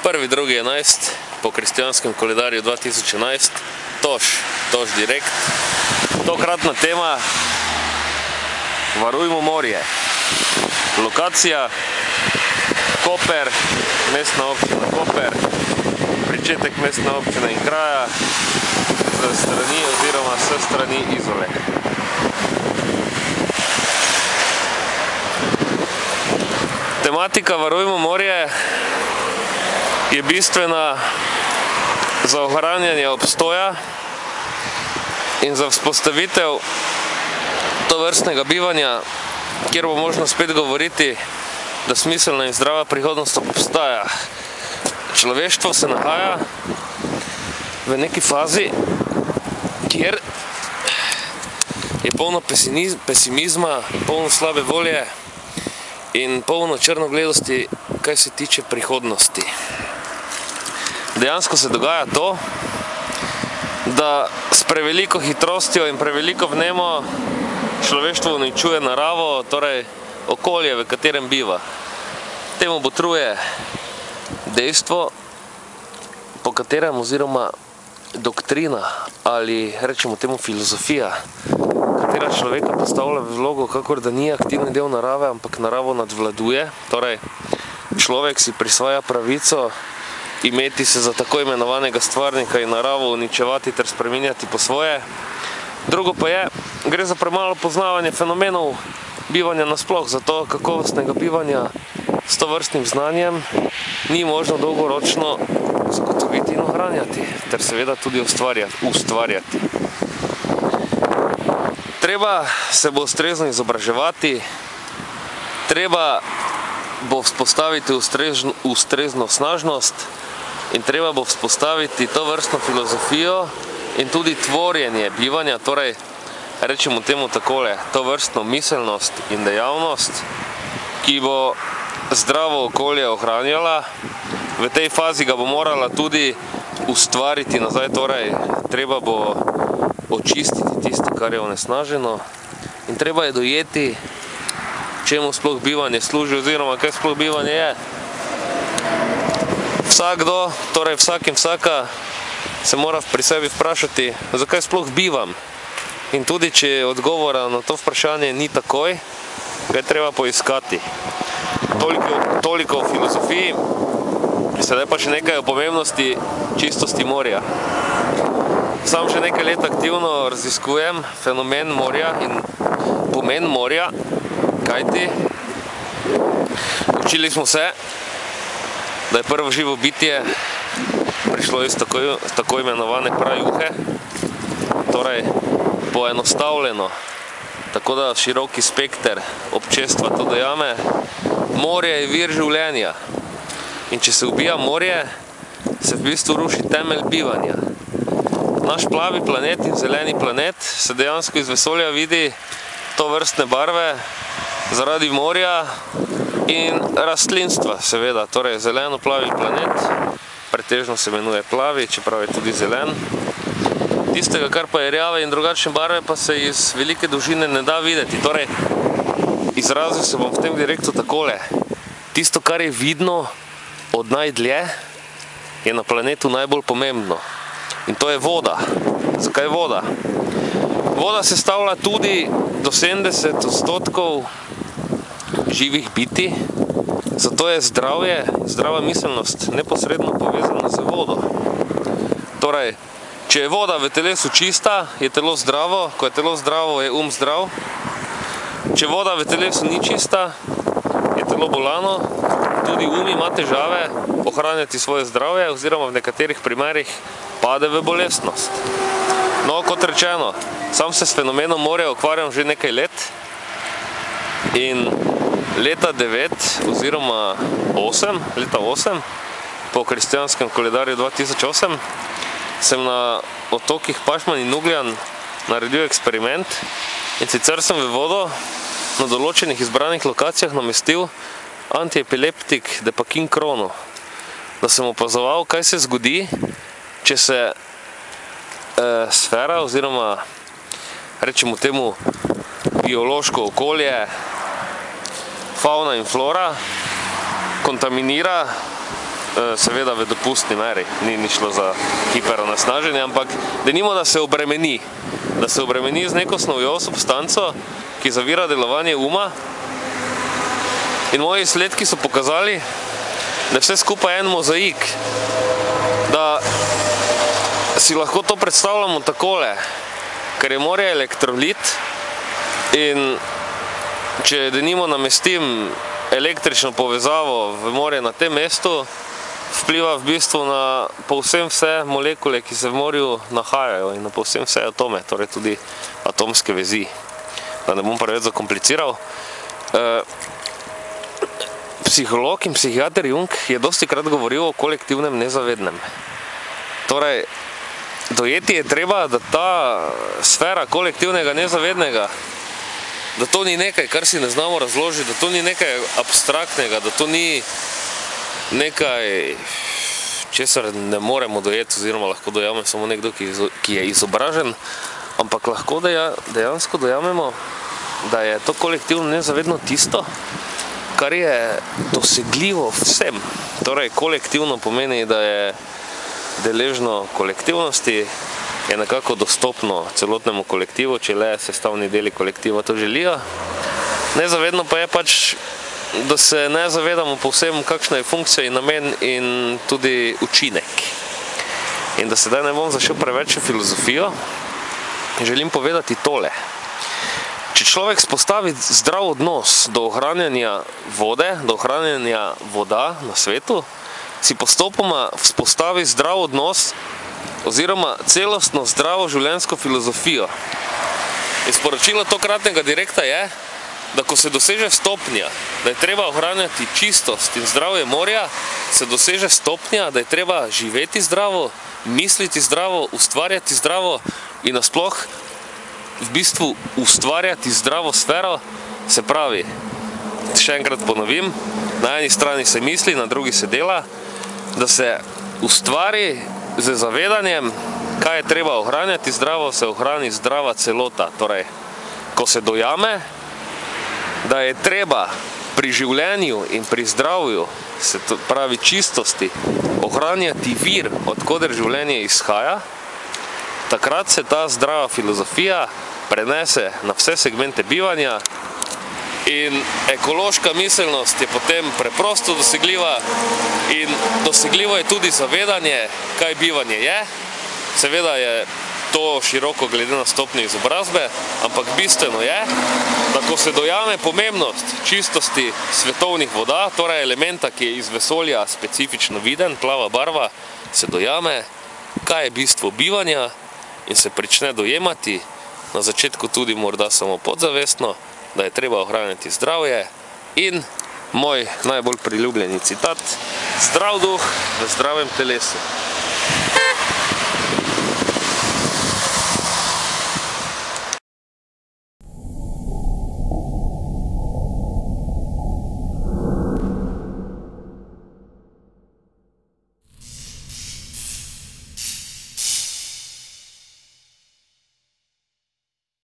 1.2.11 po kristjanskem koledarju 2011, Toš direkt. Tokratna tema: varujmo morje. Lokacija Koper, mestna občina Koper, pričetek mestne občine in kraja z strani oziroma s strani Izole. Tematika varujmo morje je bistvena za ohranjanje obstoja in za vzpostavitev tovrstnega bivanja, kjer bo možno spet govoriti, da smiselna in zdrava prihodnost obstaja. Človeštvo se nahaja v neki fazi, kjer je polno pesimizma, polno slabe volje in polno črnogledosti, kaj se tiče prihodnosti. Dejansko se dogaja to, da s preveliko hitrostjo in preveliko vnemo človeštvo uničuje naravo, torej okolje, v katerem biva. Temu botruje dejstvo, po katerem oziroma doktrina ali rečemo temu filozofija, katera človeka postavlja v vlogo, kakor da ni aktivni del narave, ampak naravo nadvladuje. Torej, človek si prisvaja pravico imeti se za tako imenovanega stvarnika in naravo uničevati ter spreminjati po svoje. Drugo pa je, gre za premalo poznavanje fenomenov bivanja nasploh, zato kakovostnega bivanja s tovrstnim znanjem ni možno dolgoročno zagotoviti in ohranjati, ter seveda tudi ustvarjati. Treba se bo ustrezno izobraževati, treba bo vzpostaviti ustrezno snažnost in treba bo vzpostaviti tovrstno filozofijo in tudi tvorjenje bivanja, torej rečemo temu takole, tovrstno miselnost in dejavnost, ki bo zdravo okolje ohranjala. V tej fazi ga bo morala tudi ustvariti nazaj, torej treba bo očistiti tisto, kar je onesnaženo, in treba je dojeti, čemu sploh bivanje služi oziroma kaj sploh bivanje je. Vsakdo, torej vsak in vsaka se mora pri sebi vprašati, zakaj sploh bivam. In tudi če odgovora na to vprašanje ni takoj, ga je treba poiskati. Toliko o filozofiji, sedaj pa še nekaj o pomembnosti čistosti morja. Sam že nekaj let aktivno raziskujem fenomen morja in pomen morja, kajti učili smo se, da je prvo živo bitje prišlo iz tako imenovane prajuhe, torej poenostavljeno, tako da široki spekter občestva to dojame. Morje je vir življenja in če se ubija morje, se v bistvu ruši temelj bivanja. Naš plavi planet in zeleni planet se dejansko iz vesolja vidi tovrstne barve zaradi morja in rastlinstva, seveda. Torej, zeleno-plavi planet, pretežno se imenuje plavi, čeprav je tudi zelen. Tistega, kar pa je rjave in drugačne barve, pa se iz velike dolžine ne da videti. Torej, izrazil se bom v tem direktu takole. Tisto, kar je vidno od najdlje, je na planetu najbolj pomembno. In to je voda. Zakaj voda? Voda sestavlja tudi do 70% živih bitij, zato je zdravje, zdrava miselnost neposredno povezana z vodo. Torej, če je voda v telesu čista, je telo zdravo, ko je telo zdravo, je zdrav. Če voda v telesu ni čista, je telo bolano, tudi ima težave ohranjati svoje zdravje oziroma v nekaterih primerih pade v bolestnost. No, kot rečeno, sam se s fenomenom morja ukvarjam že nekaj let in leta 9 oziroma 8, po kristjanskem koledarju 2008, sem na otokih Pašman in Ugljan naredil eksperiment in sicer sem v vodo na določenih izbranih lokacijah namestil antiepileptik Depakin-krono, da sem opazoval, kaj se zgodi, če se sfera oziroma rečemo temu biološko okolje, fauna in flora kontaminira seveda v dopustni meri, ni šlo za hiperonesnaženje, ampak denimo, da se obremeni z neko snovjo, substanco, ki zavira delovanje uma. In moji izsledki so pokazali, da je vse skupaj en mozaik, da si lahko to predstavljamo takole, ker je morje elektrolit in če denimo namestim električno povezavo v morje na tem mestu, vpliva v bistvu na povsem vse molekule, ki se v morju nahajajo in na povsem vse atome, torej tudi atomske vezi. Da ne bom preveč zakompliciral. Psiholog in psihiater Jung je dostikrat govoril o kolektivnem nezavednem. Torej, dojeti je treba, da ta sfera kolektivnega nezavednega, da to ni nekaj, kar si ne znamo razložiti, da to ni nekaj abstraktnega, da to ni nekaj, česar ne moremo dojeti, oziroma lahko dojame samo nekdo, ki je izobražen, ampak lahko dejansko dojamemo, da je to kolektivno nezavedno tisto, kar je dosegljivo vsem. Torej, kolektivno pomeni, da je deležno kolektivnosti, je nekako dostopno celotnemu kolektivu, če le sestavni deli kolektiva to želijo. Nezavedno pa je pač, da se ne zavedamo povsem, kakšna je funkcija in namen in tudi učinek. In da sedaj ne bom zašel preveč v filozofijo, želim povedati tole. Če človek spostavi zdrav odnos do ohranjanja vode, do ohranjanja voda na svetu, si postopoma vzpostavi zdrav odnos oziroma celostno zdravo življenjsko filozofijo. In sporočilo tokratnega direkta je, da ko se doseže stopnja, da je treba ohranjati čistost in zdravje morja, se doseže stopnja, da je treba živeti zdravo, misliti zdravo, ustvarjati zdravo in nasploh v bistvu ustvarjati zdravo sfero, se pravi, še enkrat ponovim, na eni strani se misli, na drugi se dela, da se ustvari z zavedanjem, kaj je treba ohranjati zdravo, se ohrani zdrava celota. Torej, ko se dojame, da je treba pri življenju in pri zdravju, se pravi čistosti, ohranjati vir, od koder življenje izhaja, takrat se ta zdrava filozofija prenese na vse segmente bivanja in ekološka miselnost je potem preprosto dosegljiva in dosegljivo je tudi zavedanje, kaj bivanje je. Seveda je to široko glede na stopnjo izobrazbe, ampak bistveno je, da ko se dojame pomembnost čistosti svetovnih voda, torej elementa, ki je iz vesolja specifično viden, plava barva, se dojame, kaj je bistvo bivanja in se prične dojemati, na začetku tudi morda samo podzavestno, da je treba ohranjati zdravje in moj najbolj priljubljeni citat: zdrav duh v zdravem telesu.